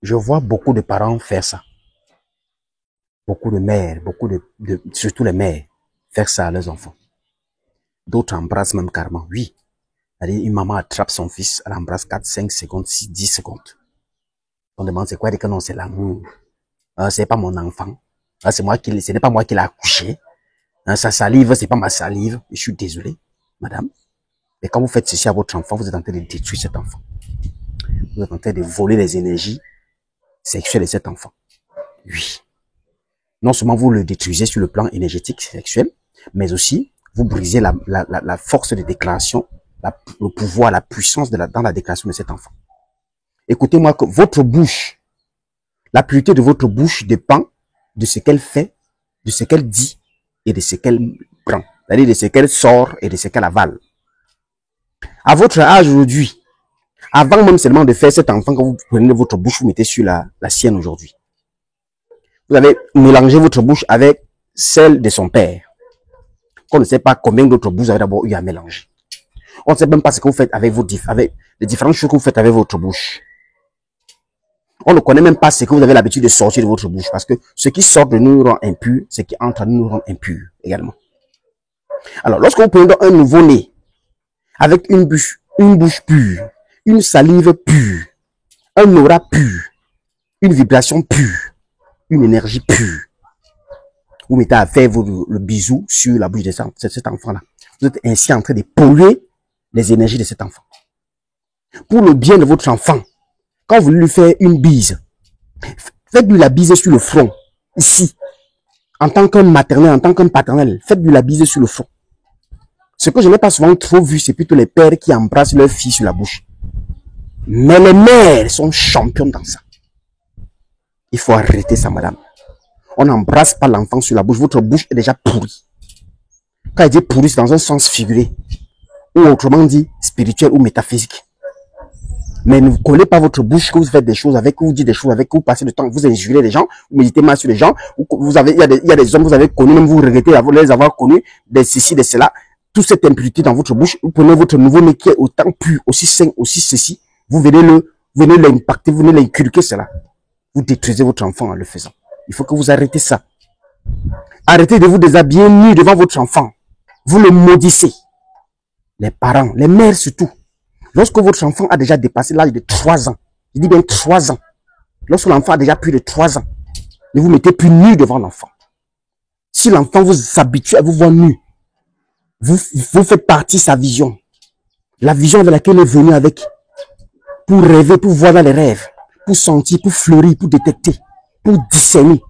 Je vois beaucoup de parents faire ça. Beaucoup de mères, surtout les mères, faire ça à leurs enfants. D'autres embrassent même carrément. Oui. C'est-à-dire, une maman attrape son fils, elle embrasse 4, 5 secondes, 6, 10 secondes. On demande c'est quoi? Elle dit que non, c'est l'amour. C'est pas mon enfant. Ce n'est pas moi qui l'ai accouché. Sa salive, c'est pas ma salive. Je suis désolé, madame. Mais quand vous faites ceci à votre enfant, vous êtes en train de détruire cet enfant. Vous êtes en train de voler les énergies sexuelles de cet enfant. Oui. Non seulement vous le détruisez sur le plan énergétique, sexuel, mais aussi vous brisez la force de déclaration, le pouvoir, la puissance dans la déclaration de cet enfant. Écoutez-moi que votre bouche, la pureté de votre bouche dépend de ce qu'elle fait, de ce qu'elle dit et de ce qu'elle prend. C'est-à-dire de ce qu'elle sort et de ce qu'elle avale. À votre âge aujourd'hui, avant même seulement de faire cet enfant, quand vous prenez votre bouche, vous mettez sur la sienne aujourd'hui. Vous avez mélangé votre bouche avec celle de son père. On ne sait pas combien d'autres bouches vous avez d'abord eu à mélanger. On ne sait même pas ce que vous faites avec les différentes choses que vous faites avec votre bouche. On ne connaît même pas ce que vous avez l'habitude de sortir de votre bouche. Parce que ce qui sort de nous rend impurs, ce qui entre nous rend impurs également. Alors, lorsque vous prenez un nouveau-né, avec une bouche pure, une salive pure, un aura pur, une vibration pure, une énergie pure, vous mettez à faire le bisou sur la bouche de cet enfant-là. Vous êtes ainsi en train de polluer les énergies de cet enfant. Pour le bien de votre enfant, quand vous voulez lui faire une bise, faites-lui la bise sur le front, ici. En tant qu'un maternel, en tant qu'un paternel, faites-lui la bise sur le front. Ce que je n'ai pas souvent trop vu, c'est plutôt les pères qui embrassent leur fille sur la bouche. Mais les mères sont championnes dans ça. Il faut arrêter ça, madame. On n'embrasse pas l'enfant sur la bouche. Votre bouche est déjà pourrie. Quand il dit pourrie, c'est dans un sens figuré. Ou autrement dit, spirituel ou métaphysique. Mais ne vous collez pas votre bouche que vous faites des choses avec, que vous dites des choses avec, que vous passez du temps, vous injurez les gens, vous méditez mal sur les gens, il y a des hommes que vous avez connus, même vous regrettez les avoir connus, des ceci, des cela, toute cette impureté dans votre bouche, vous prenez votre nouveau-né qui est autant pur, aussi sain, aussi ceci, vous venez l'impacter, vous venez l'inculquer cela. Vous détruisez votre enfant en le faisant. Il faut que vous arrêtez ça. Arrêtez de vous déshabiller nu devant votre enfant. Vous le maudissez. Les parents, les mères surtout. Lorsque votre enfant a déjà dépassé l'âge de 3 ans, je dis bien 3 ans, lorsque l'enfant a déjà plus de 3 ans, ne vous mettez plus nu devant l'enfant. Si l'enfant vous s'habitue à vous voir nu, vous faites partie de sa vision. La vision avec laquelle il est venu avec, pour rêver, pour voir dans les rêves, pour sentir, pour fleurir, pour détecter, pour discerner.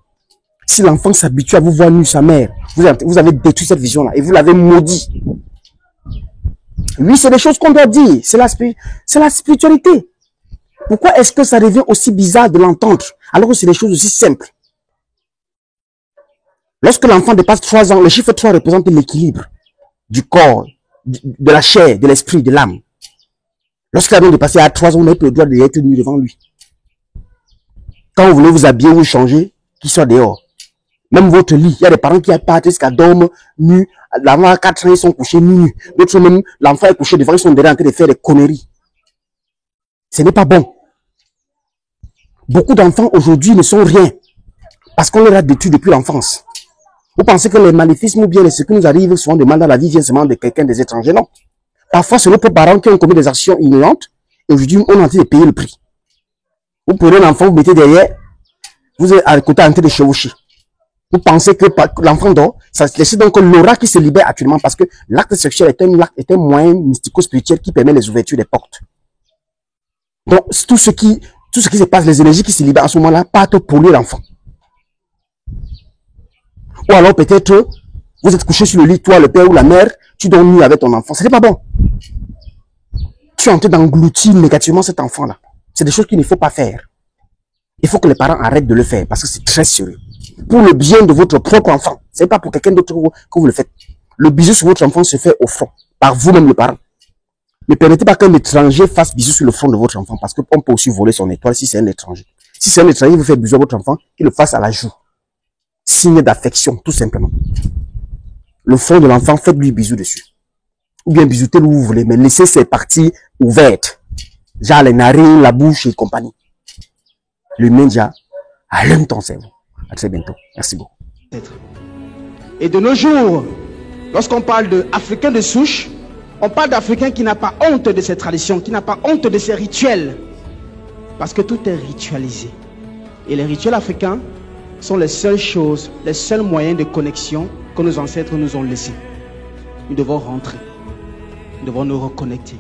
Si l'enfant s'habitue à vous voir nu, sa mère, vous avez détruit cette vision-là et vous l'avez maudit. Oui, c'est des choses qu'on doit dire. C'est la spiritualité. Pourquoi est-ce que ça devient aussi bizarre de l'entendre alors que c'est des choses aussi simples? Lorsque l'enfant dépasse 3 ans, le chiffre 3 représente l'équilibre du corps, de la chair, de l'esprit, de l'âme. Lorsqu'il a dépassé à 3 ans, on n'a plus le droit d'être nu devant lui. Quand vous voulez vous habiller ou changer, qu'il soit dehors. Même votre lit, il y a des parents qui partent jusqu'à dormir nus. L'enfant à 4 ans, ils sont couchés nus. D'autres même, l'enfant est couché devant, ils sont derrière en train de faire des conneries. Ce n'est pas bon. Beaucoup d'enfants aujourd'hui ne sont rien. Parce qu'on leur a détruit depuis l'enfance. Vous pensez que les maléfices ou bien ce qui nous arrive souvent de mal dans la vie vient seulement de quelqu'un des étrangers? Non. Parfois, c'est nos parents qui ont commis des actions ignorantes. Et aujourd'hui, on est en train de payer le prix. Vous prenez un enfant, vous mettez derrière, vous êtes à côté en train de chevaucher. Vous pensez que l'enfant dort, c'est donc l'aura qui se libère actuellement parce que l'acte sexuel est un moyen mystico-spirituel qui permet les ouvertures des portes. Donc, tout ce qui se passe, les énergies qui se libèrent à ce moment-là, partent polluer l'enfant. Ou alors peut-être, vous êtes couché sur le lit, toi, le père ou la mère, tu dors nu avec ton enfant. Ce n'est pas bon. Tu es en train d'engloutir négativement cet enfant-là. C'est des choses qu'il ne faut pas faire. Il faut que les parents arrêtent de le faire parce que c'est très sérieux. Pour le bien de votre propre enfant. Ce n'est pas pour quelqu'un d'autre que vous le faites. Le bisou sur votre enfant se fait au front, par vous-même le parent. Ne permettez pas qu'un étranger fasse bisou sur le front de votre enfant parce qu'on peut aussi voler son étoile si c'est un étranger. Si c'est un étranger qui vous fait bisou à votre enfant, qu'il le fasse à la joue. Signe d'affection, tout simplement. Le front de l'enfant, faites-lui bisou dessus. Ou bien bisoutez-le où vous voulez, mais laissez ses parties ouvertes. Genre les narines, la bouche et compagnie. Le média allume ton cerveau. À très bientôt. Merci beaucoup. Et de nos jours, lorsqu'on parle d'Africains de souche, on parle d'Africains qui n'a pas honte de ses traditions, qui n'a pas honte de ses rituels. Parce que tout est ritualisé. Et les rituels africains sont les seules choses, les seuls moyens de connexion que nos ancêtres nous ont laissés. Nous devons rentrer. Nous devons nous reconnecter.